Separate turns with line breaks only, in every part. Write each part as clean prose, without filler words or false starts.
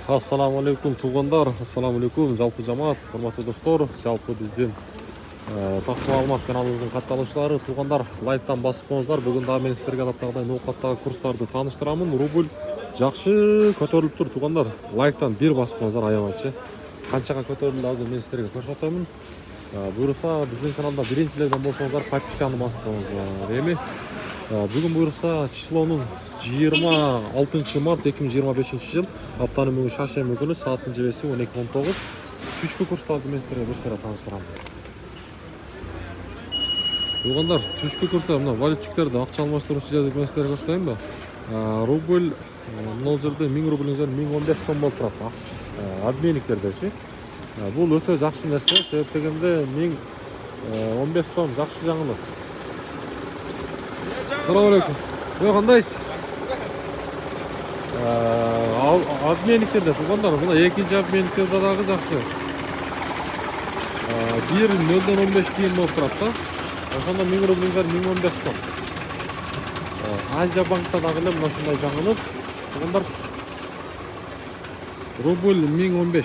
Ассаламу алейкум туугандар, ассаламу алейкум жалпы жамаат, урматтуу достор, жалпы биздин Тактуу маалымат каналыбыздын катталуучулары, туугандар, лайктан басып коңуздар. Бүгүн дагы мен силерге адаттагыдай ноокаттагы курстарды тааныштырамын. Рубль жакшы көтөрүлүп тур туугандар. Лайктан бир басып коңуздар, аябайчы. Канчага көтөрүлдү азыр мен силерге көрсөтөмүн. Буюрса биздин каналда биринчилерден болсоңуздар подписканы басып коңуздар. Эми бүгүн буюрса числонун 26 март 2025 жыл, аптанын бүгүн шаршемби күнү, сааттын жебеси 12:19. Түшкү курстарды мен силерге бир сыйра тааныштырам. Туугандар, түшкү курста мына валютчиктерди акча алмаштыруучу жерди мен силерге көрсөтөйүнбү? Рубль мына жерде 1000 рубльдин жерин 1015 сом болуп турат. Обменниктердечи. Бул өтө жакшы нерсе, себеп дегенде 1015 сом жакшы жаңылык. Assalamu alaikum. Кандайсыз? Обменниктерде туугандар, мына экинчи обменниктерде дагы жакшы. 1.015 тиын болуп турат да. Ошондо 1000 рубльдин жери 1015 сом. Азия банкта дагы эле мына ушундай жаңылык. Туугандар, рубль 1015.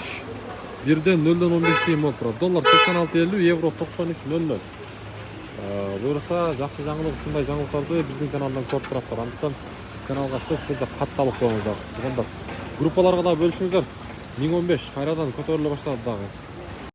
1.015 тиын болуп турат. Доллар 86.50, евро 93.00. Буюрса жакшы жаңылык, ушундай жаңылыктарды биздин каналдан көрүп турасыздар. Андыктан каналга сөзсүз түрдө катталып коюңуздар. Туугандар, группаларга да бөлүшүңүздөр. 1015 кайрадан көтөрүлө баштады дагы.